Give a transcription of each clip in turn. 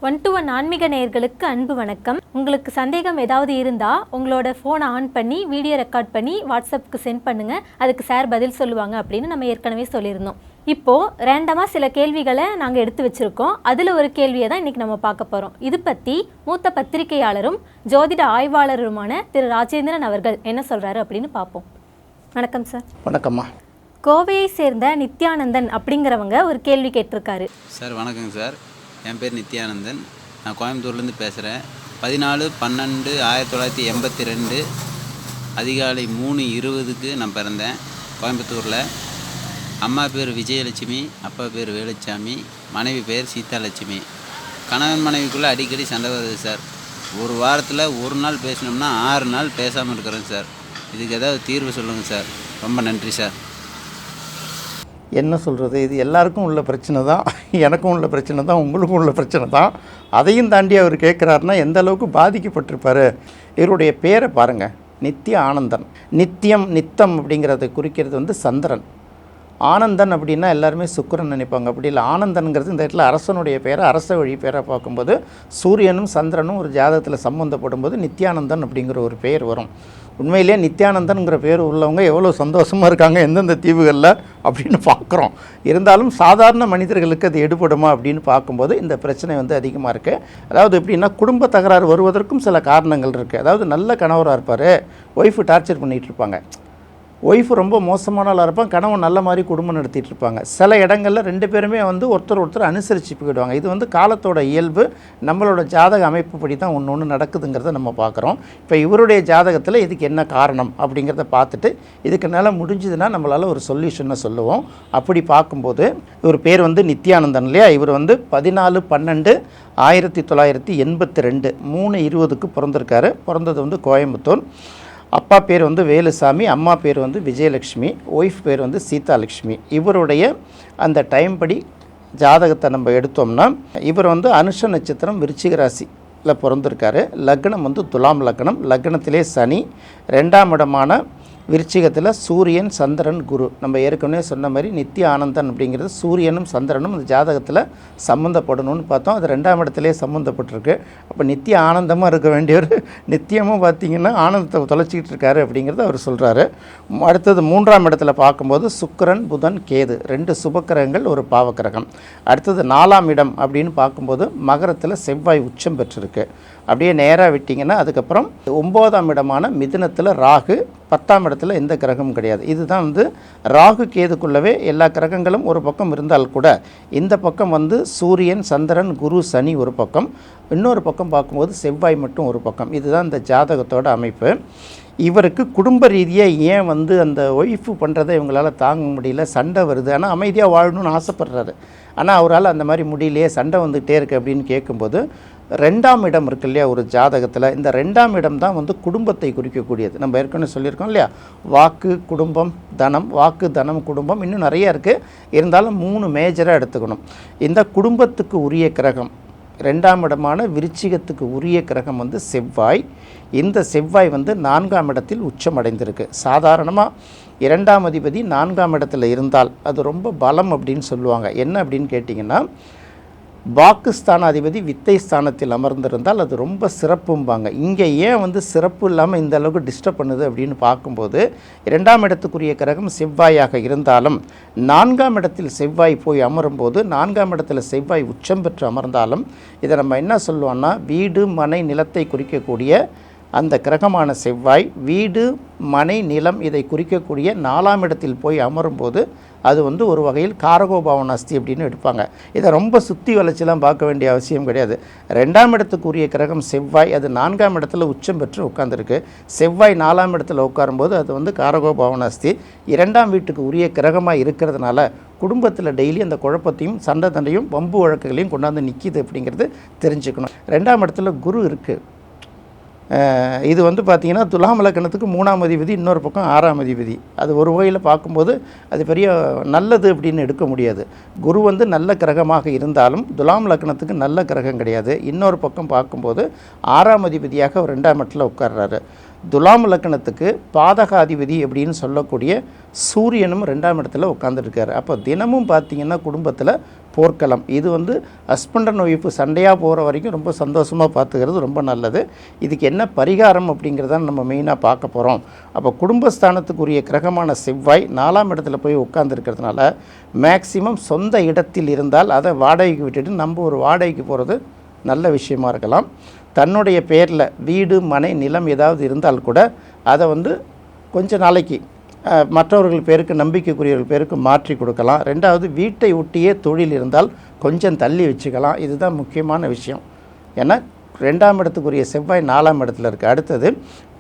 1-to-1 ஆன்மீக நேயர்களுக்கு அன்பு வணக்கம். உங்களுக்கு சந்தேகம் ஏதாவது இருந்தால் உங்களோட ஃபோனை ஆன் பண்ணி வீடியோ ரெக்கார்ட் பண்ணி வாட்ஸ்அப்புக்கு சென்ட் பண்ணுங்கள். அதுக்கு சார் பதில் சொல்லுவாங்க அப்படின்னு நம்ம ஏற்கனவே சொல்லியிருந்தோம். இப்போது ரேண்டமாக சில கேள்விகளை நாங்கள் எடுத்து வச்சுருக்கோம். அதில் ஒரு கேள்வியை தான் இன்றைக்கி நம்ம பார்க்க போகிறோம். இது பற்றி மூத்த பத்திரிகையாளரும் ஜோதிட ஆய்வாளருமான திரு ராஜேந்திரன் அவர்கள் என்ன சொல்கிறாரு அப்படின்னு பார்ப்போம். வணக்கம் சார். வணக்கம்மா. கோவையை சேர்ந்த நித்யானந்தன் அப்படிங்கிறவங்க ஒரு கேள்வி கேட்டிருக்காரு. சார் வணக்கங்க சார். என் பேர் நித்யானந்தன். நான் கோயம்புத்தூர்லேருந்து பேசுகிறேன். 14/12/1982 அதிகாலை 3:20க்கு நான் பிறந்தேன் கோயம்புத்தூரில். அம்மா பேர் விஜயலட்சுமி, அப்பா பேர் வேலுச்சாமி, மனைவி பேர் சீதாலட்சுமி. கணவன் மனைவிக்குள்ளே அடிக்கடி சண்டை வருது சார். ஒரு வாரத்தில் ஒரு நாள் பேசினோம்னா 6 நாள் பேசாமல் இருக்கிறேன் சார். இதுக்கு ஏதாவது தீர்வு சொல்லுங்கள் சார். ரொம்ப நன்றி சார். என்ன சொல்கிறது, இது எல்லாருக்கும் உள்ள பிரச்சனை தான், எனக்கும் உள்ள பிரச்சனை தான், உங்களுக்கும் உள்ள பிரச்சனை தான். அதையும் தாண்டி அவர் கேட்குறாருன்னா எந்த அளவுக்கு பாதிக்கப்பட்டிருப்பார். இவருடைய பேரை பாருங்கள், நித்திய ஆனந்தன். நித்தியம் நித்தம் அப்படிங்கிறத குறிக்கிறது வந்து சந்திரன். ஆனந்தன் அப்படின்னா எல்லாருமே சுக்கிரன் நினைப்பாங்க. அப்படி இல்லை, ஆனந்தன்கிறது இந்த இடத்துல அரசனுடைய பேரை, அரச வழி பேரை பார்க்கும்போது சூரியனும் சந்திரனும் ஒரு ஜாதகத்தில் சம்மந்தப்படும் போது நித்யானந்தன் அப்படிங்கிற ஒரு பெயர் வரும். உண்மையிலே நித்யானந்தன்கிற பேர் உள்ளவங்க எவ்வளோ சந்தோஷமாக இருக்காங்க எந்தெந்த தீவுகளில் அப்படின்னு பார்க்குறோம். இருந்தாலும் சாதாரண மனிதர்களுக்கு அது எடுபடுமா அப்படின்னு பார்க்கும்போது இந்த பிரச்சனை வந்து அதிகமாக இருக்குது. அதாவது எப்படின்னா, குடும்ப தகராறு வருவதற்கும் சில காரணங்கள் இருக்குது. அதாவது நல்ல கணவராக இருப்பார், ஒய்ஃபு டார்ச்சர் பண்ணிகிட்டு இருப்பாங்க. ஒய்ஃபு ரொம்ப மோசமானாலாக இருப்பாங்க, கணவன் நல்ல மாதிரி குடும்பம் நடத்திட்டு இருப்பாங்க. சில இடங்களில் 2 பேருமே வந்து ஒருத்தர் அனுசரித்து போயிடுவாங்க. இது வந்து காலத்தோட இயல்பு, நம்மளோட ஜாதக அமைப்புப்படி தான் ஒன்று ஒன்று நம்ம பார்க்குறோம். இப்போ இவருடைய ஜாதகத்தில் இதுக்கு என்ன காரணம் அப்படிங்கிறத பார்த்துட்டு இதுக்கு நல்லா முடிஞ்சதுன்னா நம்மளால் ஒரு சொல்யூஷனை சொல்லுவோம். அப்படி பார்க்கும்போது இவர் பேர் வந்து நித்யானந்தன் இல்லையா. இவர் வந்து 14/12/1982 3:20க்கு பிறந்திருக்காரு. பிறந்தது வந்து கோயம்புத்தூர். அப்பா பேர் வந்து வேலுசாமி, அம்மா பேர் வந்து விஜயலட்சுமி, ஒய்ஃப் பேர் வந்து சீதாலட்சுமி. இவருடைய அந்த டைம் படி ஜாதகத்தை நம்ம எடுத்தோம்னா இவர் வந்து அனுஷ நட்சத்திரம் விருச்சிக ராசியில் பிறந்திருக்காரு. லக்னம் வந்து துலாம் லக்னம். லக்னத்திலே சனி, 2ஆம் இடமான விருச்சிகத்தில் சூரியன், சந்திரன், குரு. நம்ம ஏற்கனவே சொன்ன மாதிரி நித்திய ஆனந்தன் அப்படிங்கிறது சூரியனும் சந்திரனும் அந்த ஜாதகத்தில் சம்மந்தப்படணும்னு பார்த்தோம். அது 2ஆம் இடத்துலேயே சம்மந்தப்பட்டிருக்கு. அப்போ நித்திய ஆனந்தமாக இருக்க வேண்டியவர் நித்தியமாக பார்த்திங்கன்னா ஆனந்தத்தை தொலைச்சிக்கிட்டு இருக்காரு அப்படிங்கிறத அவர் சொல்கிறாரு. அடுத்தது 3ஆம் இடத்துல பார்க்கும்போது சுக்கிரன், புதன், கேது 2 சுபக்கிரகங்கள், ஒரு பாவக்கிரகம். அடுத்தது 4ஆம் இடம் அப்படின்னு பார்க்கும்போது மகரத்தில் செவ்வாய் உச்சம் பெற்றிருக்கு. அப்படியே நேராக விட்டிங்கன்னா அதுக்கப்புறம் 9ஆம் இடமான மிதுனத்தில் ராகு, 10ஆம் இடத்துல எந்த கிரகமும் கிடையாது. இதுதான் வந்து ராகு கேதுக்குள்ளவே எல்லா கிரகங்களும் ஒரு பக்கம் இருந்தால் கூட இந்த பக்கம் வந்து சூரியன், சந்திரன், குரு, சனி ஒரு பக்கம், இன்னொரு பக்கம் பார்க்கும்போது செவ்வாய் மட்டும் ஒரு பக்கம். இதுதான் இந்த ஜாதகத்தோட அமைப்பு. இவருக்கு குடும்ப ரீதியாக ஏன் வந்து அந்த ஒய்ஃபு பண்ணுறதை இவங்களால் தாங்க முடியல, சண்டை வருது, ஆனால் அமைதியாக வாழணும்னு ஆசைப்படுறாரு, ஆனால் அவரால் அந்த மாதிரி முடியலையே, சண்டை வந்துகிட்டே இருக்குது அப்படின்னு கேட்கும்போது 2ஆம் இடம் இருக்கு இல்லையா ஒரு ஜாதகத்தில், இந்த 2ஆம் இடம் தான் வந்து குடும்பத்தை குறிக்கக்கூடியது. நம்ம ஏற்கனவே சொல்லியிருக்கோம் இல்லையா, வாக்கு, குடும்பம், தனம். வாக்கு, தனம், குடும்பம் இன்னும் நிறைய இருக்குது. இருந்தாலும் 3 மேஜராக எடுத்துக்கணும். இந்த குடும்பத்துக்கு உரிய கிரகம் 2ஆம் இடமான விருச்சிகத்துக்கு உரிய கிரகம் வந்து செவ்வாய். இந்த செவ்வாய் வந்து 4ஆம் இடத்தில் உச்சம் அடைந்திருக்கு. சாதாரணமாக 2ஆம் அதிபதி 4ஆம் இடத்துல இருந்தால் அது ரொம்ப பலம் அப்படின்னு சொல்லுவாங்க. என்ன அப்படின்னு கேட்டிங்கன்னா, வாக்குஸ்தான அதிபதி வித்தை ஸ்தானத்தில் அமர்ந்திருந்தால் அது ரொம்ப சிறப்பும்பாங்க. இங்கே ஏன் வந்து சிறப்பு இல்லாமல் இந்த அளவுக்கு டிஸ்டர்ப் பண்ணுது அப்படின்னு பார்க்கும்போது 2ஆம் இடத்துக்குரிய கிரகம் செவ்வாயாக இருந்தாலும் 4ஆம் இடத்தில் செவ்வாய் போய் அமரும்போது 4ஆம் இடத்துல செவ்வாய் உச்சம் பெற்று அமர்ந்தாலும் இதை நம்ம என்ன சொல்லுவோம்னா, வீடு, மனை, நிலத்தை குறிக்கக்கூடிய அந்த கிரகமான செவ்வாய் வீடு, மனை, நிலம் இதை குறிக்கக்கூடிய 4ஆம் இடத்தில் போய் அமரும்போது அது வந்து ஒரு வகையில் காரகோபாவன அஸ்தி அப்படின்னு எடுப்பாங்க. இதை ரொம்ப சுற்றி வளைச்செல்லாம் பார்க்க வேண்டிய அவசியம் கிடையாது. 2ஆம் இடத்துக்குரிய கிரகம் செவ்வாய், அது 4ஆம் இடத்துல உச்சம் பெற்று உட்காந்துருக்கு. செவ்வாய் 4ஆம் இடத்துல உட்காரும்போது அது வந்து காரகோபாவன அஸ்தி. 2ஆம் வீட்டுக்கு உரிய கிரகமாக இருக்கிறதுனால குடும்பத்தில் டெய்லி அந்த குழப்பத்தையும் சண்டை தண்டையும் வம்பு வழக்குகளையும் கொண்டாந்து நிற்கிது அப்படிங்கிறது தெரிஞ்சுக்கணும். 2ஆம் இடத்துல குரு இருக்குது. இது வந்து பார்த்திங்கன்னா துலாம் லக்னத்துக்கு 3ஆம் அதிபதி, இன்னொரு பக்கம் 6ஆம் அதிபதி. அது ஒரு வகையில் பார்க்கும்போது அது பெரிய நல்லது அப்படின்னு எடுக்க முடியாது. குரு வந்து நல்ல கிரகமாக இருந்தாலும் துலாம் லக்னத்துக்கு நல்ல கிரகம் கிடையாது. இன்னொரு பக்கம் பார்க்கும்போது 6ஆம் அதிபதியாக அவர் 2ஆம் இடத்துல உட்கார்றாரு. துலாம் லக்னத்துக்கு பாதகாதிபதி அப்படின்னு சொல்லக்கூடிய சூரியனும் 2ஆம் இடத்துல உட்காந்துருக்காரு. அப்போ தினமும் பார்த்திங்கன்னா குடும்பத்தில் போர்க்களம். இது வந்து ஹஸ்பண்ட் அண்ட் ஒய்ஃபு சண்டையாக போகிற வரைக்கும் ரொம்ப சந்தோஷமாக பார்த்துக்கிறது ரொம்ப நல்லது. இதுக்கு என்ன பரிகாரம் அப்படிங்கிறத நம்ம மெயினாக பார்க்க போகிறோம். அப்போ குடும்பஸ்தானத்துக்குரிய கிரகமான செவ்வாய் 4ஆம் இடத்துல போய் உட்காந்துருக்கிறதுனால மேக்சிமம் சொந்த இடத்தில் இருந்தால் அதை வாடகைக்கு விட்டுட்டு நம்ம ஒரு வாடகைக்கு போகிறது நல்ல விஷயமா இருக்கலாம். தன்னுடைய பேரில் வீடு மனை நிலம் ஏதாவது இருந்தால் கூட அதை வந்து கொஞ்ச நாளைக்கு மற்றவர்கள் பேருக்கு நம்பிக்கைக்குரியவர்கள் பேருக்கு மாற்றி கொடுக்கலாம். 2வது வீட்டை ஒட்டியே தொழில் இருந்தால் கொஞ்சம் தள்ளி வச்சுக்கலாம். இதுதான் முக்கியமான விஷயம். ஏன்னா 2ஆம் இடத்துக்குரிய செவ்வாய் 4ஆம் இடத்துல இருக்குது. அடுத்தது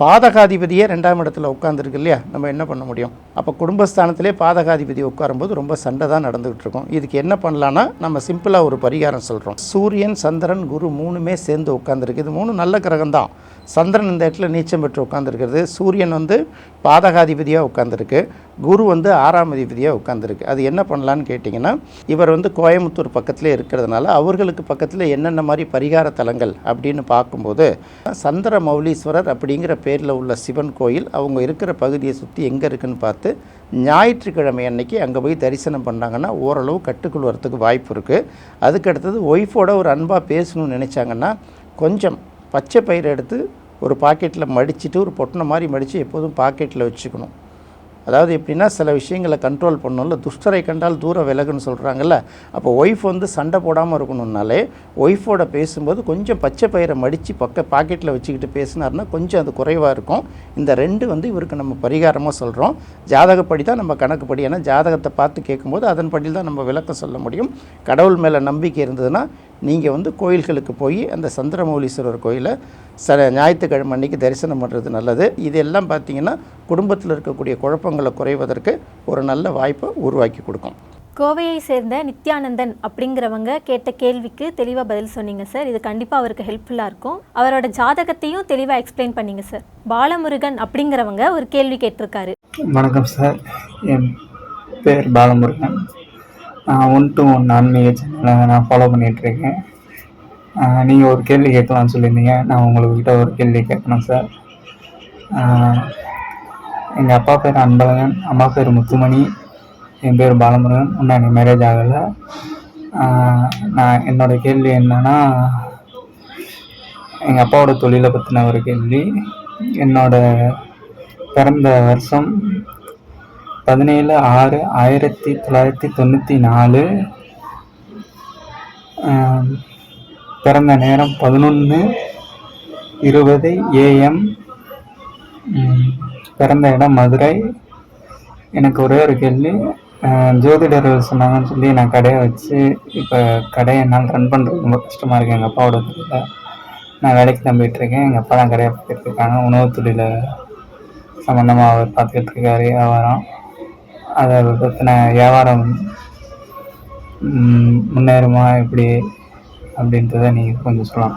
பாதகாதிபதியே 2ஆம் இடத்துல உட்காந்துருக்கு இல்லையா, நம்ம என்ன பண்ண முடியும்? அப்போ குடும்பஸ்தானத்திலே பாதகாதிபதி உட்காரும்போது ரொம்ப சண்டை தான் நடந்துகிட்டு இருக்கும். இதுக்கு என்ன பண்ணலான்னா நம்ம சிம்பிளாக ஒரு பரிகாரம் சொல்கிறோம். சூரியன் சந்திரன் குரு 3மே சேர்ந்து உட்காந்துருக்கு. இது 3 நல்ல கிரகம்தான். சந்திரன் இந்த இடத்துல நீச்சம் பெற்று உட்காந்துருக்கிறது, சூரியன் வந்து பாதகாதிபதியாக உட்காந்துருக்கு, குரு வந்து 6ஆம் அதிபதியாக உட்காந்துருக்கு. அது என்ன பண்ணலான்னு கேட்டிங்கன்னா, இவர் வந்து கோயம்புத்தூர் பக்கத்திலே இருக்கிறதுனால அவர்களுக்கு பக்கத்தில் என்னென்ன மாதிரி பரிகார தலங்கள் அப்படின்னு பார்க்கும்போது சந்திர மௌலீஸ்வரர் அப்படிங்கிற பேரில் உள்ள சிவன் கோயில் அவங்க இருக்கிற பகுதியை சுற்றி எங்கே இருக்குதுன்னு பார்த்து ஞாயிற்றுக்கிழமை அன்னைக்கு அங்கே போய் தரிசனம் பண்ணாங்கன்னா ஓரளவு கட்டுக்குள் வரத்துக்கு வாய்ப்பு இருக்குது. அதுக்கடுத்தது ஒய்ஃபோட ஒரு அன்பாக பேசணும்னு நினச்சாங்கன்னா கொஞ்சம் பச்சை பயிரை எடுத்து ஒரு பாக்கெட்டில் மடிச்சுட்டு ஒரு பொட்டனை மாதிரி மடித்து எப்போதும் பாக்கெட்டில் வச்சுக்கணும். அதாவது எப்படின்னா சில விஷயங்களை கண்ட்ரோல் பண்ணணும்ல, துஷ்டரை கண்டால் தூரம் விலகுன்னு சொல்கிறாங்கல்ல. அப்போ ஒய்ஃப் வந்து சண்டை போடாமல் இருக்கணும்னாலே ஒய்ஃபோட பேசும்போது கொஞ்சம் பச்சை பயிரை மடித்து பாக்கெட்டில் வச்சுக்கிட்டு பேசினார்னா கொஞ்சம் அது குறைவாக இருக்கும். இந்த 2 வந்து இவருக்கு நம்ம பரிகாரமாக சொல்கிறோம். ஜாதகப்படி தான் நம்ம கணக்குப்படி, ஏன்னா ஜாதகத்தை பார்த்து கேட்கும்போது அதன்படி தான் நம்ம விளக்கம் சொல்ல முடியும். கடவுள் மேலே நம்பிக்கை இருந்ததுன்னா நீங்கள் வந்து கோயில்களுக்கு போய் அந்த சந்திரமௌலீஸ்வரர் கோயிலை ஞாயிற்றுக்கிழமை அன்றைக்கி தரிசனம் பண்ணுறது நல்லது. இதெல்லாம் பார்த்திங்கன்னா குடும்பத்தில் இருக்கக்கூடிய குழப்பங்களை குறைவதற்கு ஒரு நல்ல வாய்ப்பை உருவாக்கி கொடுக்கும். கோவையை சேர்ந்த நித்யானந்தன் அப்படிங்கிறவங்க கேட்ட கேள்விக்கு தெளிவாக பதில் சொன்னீங்க சார். இது கண்டிப்பாக அவருக்கு ஹெல்ப்ஃபுல்லாக இருக்கும். அவரோட ஜாதகத்தையும் தெளிவாக எக்ஸ்பிளைன் பண்ணீங்க சார். பாலமுருகன் அப்படிங்கிறவங்க ஒரு கேள்வி கேட்டிருக்காரு. வணக்கம் சார், என் பேர் பாலமுருகன். 1 to 1 ஆன்மீக சேனலை நான் ஃபாலோ பண்ணிகிட்ருக்கேன். நீங்கள் ஒரு கேள்வி கேட்கலான்னு சொல்லியிருந்தீங்க, நான் உங்கள்கிட்ட ஒரு கேள்வி கேட்கணும் சார். எங்கள் அப்பா பேர் அன்பழகன், அம்மா பேர் முத்துமணி, என் பேர் பாலமுருகன். இன்னும் எனக்கு மேரேஜ் ஆகலை. நான் என்னோடய கேள்வி என்னென்னா, எங்கள் அப்பாவோட தொழிலை பற்றின ஒரு கேள்வி. என்னோட பிறந்த வருஷம் 17/6/1994, பிறந்த நேரம் 11:20 AM, பிறந்த இடம் மதுரை. எனக்கு ஒரே ஒரு கேள்வி, ஜோதிடர்கள் சொன்னாங்கன்னு சொல்லி நான் கடையை வச்சு இப்போ கடையை என்னால் ரன் பண்ணுறது ரொம்ப கஷ்டமாக இருக்குது. எங்கள் அப்பாவோட தொழிலை நான் வேலைக்கு தான் போயிட்டுருக்கேன். எங்கள் அப்பா தான் கடையை பார்த்துட்டு இருக்காங்க. உணவு தொழிலை சம்மந்தமாக அவர் பார்த்துக்கிட்டு இருக்காரு வியாபாரம். அதை பற்றின வியாபாரம் முன்னேறுமா எப்படி அப்படின்றத நீங்கள் கொஞ்சம் சொல்லலாம்.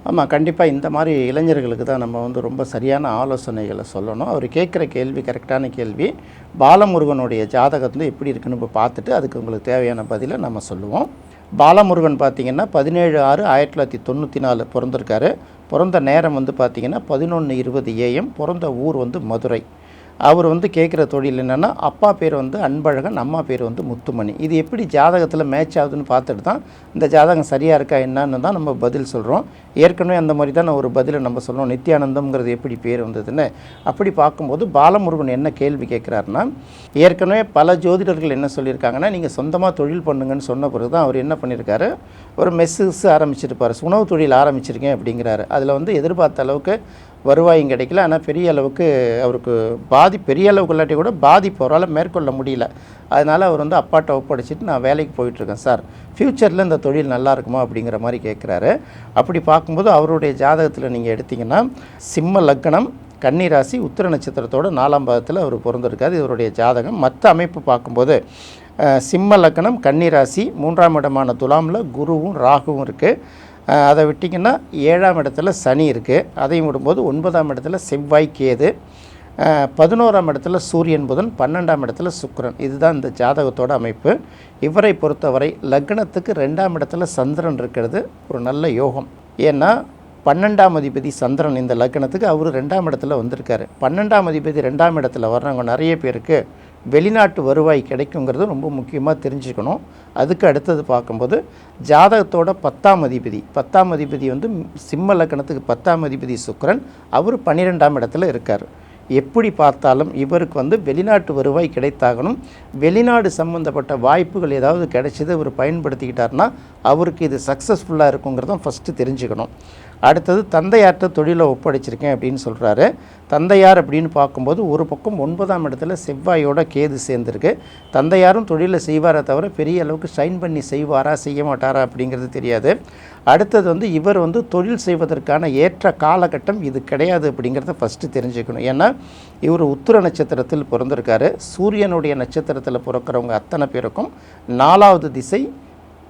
ஆமாம், கண்டிப்பாக இந்த மாதிரி இளைஞர்களுக்கு தான் நம்ம வந்து ரொம்ப சரியான ஆலோசனைகளை சொல்லணும். அவர் கேட்குற கேள்வி கரெக்டான கேள்வி. பாலமுருகனுடைய ஜாதகத்தில் எப்படி இருக்குன்னு இப்போ பார்த்துட்டு அதுக்கு உங்களுக்கு தேவையான பதிலை நம்ம சொல்லுவோம். பாலமுருகன் பார்த்திங்கன்னா 17/6/1994 பிறந்திருக்காரு. பிறந்த நேரம் வந்து பார்த்திங்கன்னா 11:20 AM, பிறந்த ஊர் வந்து மதுரை. அவர் வந்து கேட்குற தொழில் என்னென்னா, அப்பா பேர் வந்து அன்பழகன், அம்மா பேர் வந்து முத்துமணி. இது எப்படி ஜாதகத்தில் மேட்ச் ஆகுதுன்னு பார்த்துட்டு தான் இந்த ஜாதகம் சரியாக இருக்கா என்னன்னு தான் நம்ம பதில் சொல்கிறோம். ஏற்கனவே அந்த மாதிரி தான் ஒரு பதிலை நம்ம சொல்கிறோம். நித்யானந்தம்ங்கிறது எப்படி பேர் வந்ததுன்னு. அப்படி பார்க்கும்போது பாலமுருகன் என்ன கேள்வி கேட்குறாருன்னா, ஏற்கனவே பல ஜோதிடர்கள் என்ன சொல்லியிருக்காங்கன்னா, நீங்கள் சொந்தமாக தொழில் பண்ணுங்கன்னு சொன்ன பிறகு தான் அவர் என்ன பண்ணியிருக்காரு, ஒரு மெஸ்ஸஸ் ஆரம்பிச்சிருப்பார், உணவு தொழில் ஆரம்பிச்சிருக்கேன் அப்படிங்கிறாரு. அதில் வந்து எதிர்பார்த்த அளவுக்கு வருவாயும் கிடைக்கல. ஆனால் பெரிய அளவுக்கு அவருக்கு பெரிய அளவுக்கு இல்லாட்டி கூட பாதிப்பு அவரால் மேற்கொள்ள முடியல. அதனால் அவர் வந்து அப்பாட்ட ஒப்படைச்சிட்டு நான் வேலைக்கு போயிட்டுருக்கேன் சார், ஃப்யூச்சரில் இந்த தொழில் நல்லா இருக்குமா அப்படிங்கிற மாதிரி கேட்குறாரு. அப்படி பார்க்கும்போது அவருடைய ஜாதகத்தில் நீங்கள் எடுத்திங்கன்னா சிம்ம லக்னம், கன்னி ராசி, உத்திர நட்சத்திரத்தோட 4ஆம் பாதத்தில் அவர் பிறந்திருக்காரு. இவருடைய ஜாதகம் மற்ற அமைப்பு பார்க்கும்போது சிம்ம லக்னம், கன்னி ராசி, 3ஆம் இடமான துலாமில் குருவும் ராகுவும் இருக்குது. அதை விட்டிங்கன்னா 7ஆம் இடத்துல சனி இருக்குது. அதையும் விடும்போது 9ஆம் இடத்துல செவ்வாய் கேது, 11ஆம் இடத்துல சூரியன் புதன், 12ஆம் இடத்துல சுக்கிரன். இதுதான் இந்த ஜாதகத்தோட அமைப்பு. இவரை பொறுத்தவரை லக்னத்துக்கு 2ஆம் இடத்துல சந்திரன் இருக்கிறது ஒரு நல்ல யோகம். ஏன்னா 12ஆம் அதிபதி சந்திரன் இந்த லக்னத்துக்கு அவர் 2ஆம் இடத்துல வந்திருக்காரு. 12ஆம் அதிபதி 2ஆம் இடத்துல வர்றவங்க நிறைய பேருக்கு வெளிநாட்டு வருவாய் கிடைக்குங்கிறது ரொம்ப முக்கியமாக தெரிஞ்சுக்கணும். அதுக்கு அடுத்தது பார்க்கும்போது ஜாதகத்தோட 10ஆம் அதிபதி வந்து சிம்ம லக்னத்துக்கு 10ஆம் அதிபதி சுக்கிரன், அவர் 12ஆம் இடத்துல இருக்கார். எப்படி பார்த்தாலும் இவருக்கு வந்து வெளிநாட்டு வருவாய் கிடைத்தாகணும். வெளிநாடு சம்மந்தப்பட்ட வாய்ப்புகள் ஏதாவது கிடைச்சது இவர் பயன்படுத்திக்கிட்டார்னா அவருக்கு இது சக்ஸஸ்ஃபுல்லாக இருக்குங்கிறதும் ஃபஸ்ட்டு தெரிஞ்சுக்கணும். அடுத்தது தந்தையார்கிட்ட தொழிலை ஒப்படைச்சிருக்கேன் அப்படின்னு சொல்கிறாரு. தந்தையார் அப்படின்னு பார்க்கும்போது ஒரு பக்கம் 9ஆம் இடத்துல செவ்வாயோட கேது சேர்ந்துருக்கு. தந்தையாரும் தொழிலை செய்வாரே தவிர பெரிய அளவுக்கு ஷைன் பண்ணி செய்வாரா செய்ய மாட்டாரா அப்படிங்கிறது தெரியாது. அடுத்தது வந்து இவர் வந்து தொழில் செய்வதற்கான ஏற்ற காலகட்டம் இது கிடையாது அப்படிங்கிறத ஃபஸ்ட்டு தெரிஞ்சுக்கணும். ஏன்னா இவர் உத்திர நட்சத்திரத்தில் பிறந்திருக்காரு. சூரியனுடைய நட்சத்திரத்தில் பிறக்கிறவங்க அத்தனை பேருக்கும் 4வது திசை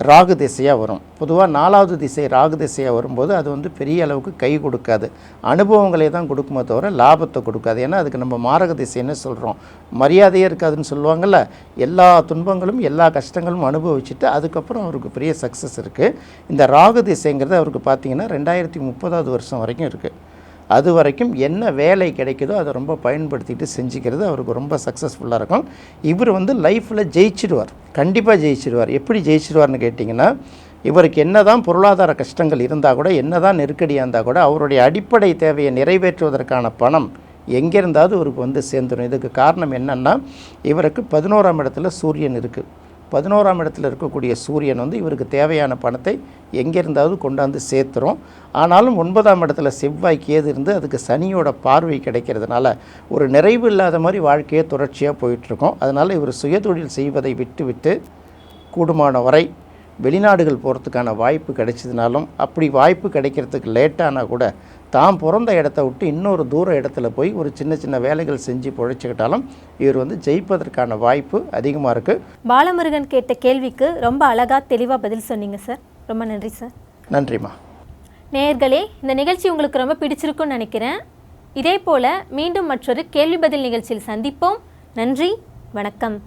ராகு திசையாக வரும். பொதுவாக 4வது திசை ராகு திசையாக வரும்போது அது வந்து பெரிய அளவுக்கு கை கொடுக்காது, அனுபவங்களை தான் கொடுக்குமே தவிர லாபத்தை கொடுக்காது. ஏன்னா அதுக்கு நம்ம மாரக திசைன்னு சொல்கிறோம், மரியாதையே இருக்காதுன்னு சொல்லுவாங்கள்ல. எல்லா துன்பங்களும் எல்லா கஷ்டங்களும் அனுபவிச்சுட்டு அதுக்கப்புறம் அவருக்கு பெரிய சக்ஸஸ் இருக்குது. இந்த ராகு திசைங்கிறது அவருக்கு பார்த்திங்கன்னா 2030 வருஷம் வரைக்கும் இருக்குது. அது வரைக்கும் என்ன வேலை கிடைக்குதோ அதை ரொம்ப பயன்படுத்திட்டு செஞ்சுக்கிறது அவருக்கு ரொம்ப சக்ஸஸ்ஃபுல்லாக இருக்கும். இவர் வந்து லைஃப்பில் ஜெயிச்சிடுவார், கண்டிப்பாக ஜெயிச்சிடுவார். எப்படி ஜெயிச்சிடுவார்னு கேட்டிங்கன்னா, இவருக்கு என்ன தான் பொருளாதார கஷ்டங்கள் இருந்தால் கூட, என்ன தான் நெருக்கடியாக இருந்தால் கூட, அவருடைய அடிப்படை தேவையை நிறைவேற்றுவதற்கான பணம் எங்கேருந்தாவது இவருக்கு வந்து சேர்ந்துடும். இதுக்கு காரணம் என்னென்னா, இவருக்கு 11ஆம் இடத்துல சூரியன் இருக்குது. 11ஆம் இடத்துல இருக்கக்கூடிய சூரியன் வந்து இவருக்கு தேவையான பணத்தை எங்கேருந்தாவது கொண்டாந்து சேர்த்துரும். ஆனாலும் 9ஆம் இடத்துல செவ்வாய் கேது இருந்து அதுக்கு சனியோட பார்வை கிடைக்கிறதுனால ஒரு நிறைவு இல்லாத மாதிரி வாழ்க்கையை தொடர்ச்சியாக போயிட்டுருக்கோம். அதனால் இவர் சுயதொழில் செய்வதை விட்டு கூடுமான வரை வெளிநாடுகள் போகிறதுக்கான வாய்ப்பு கிடைச்சதுனாலும், அப்படி வாய்ப்பு கிடைக்கிறதுக்கு லேட்டானால் கூட தான் பிறந்த இடத்த விட்டு இன்னொரு தூர இடத்துல போய் ஒரு சின்ன சின்ன வேலைகள் செஞ்சு பொழைச்சிக்கிட்டாலும் இவர் வந்து ஜெயிப்பதற்கான வாய்ப்பு அதிகமாக இருக்குது. பாலமுருகன் கேட்ட கேள்விக்கு ரொம்ப அழகாக தெளிவாக பதில் சொன்னீங்க சார். ரொம்ப நன்றி சார். நன்றிம்மா. நேயர்களே, இந்த நிகழ்ச்சி உங்களுக்கு ரொம்ப பிடிச்சிருக்குன்னு நினைக்கிறேன். இதே போல் மீண்டும் மற்றொரு கேள்வி பதில் நிகழ்ச்சியில் சந்திப்போம். நன்றி, வணக்கம்.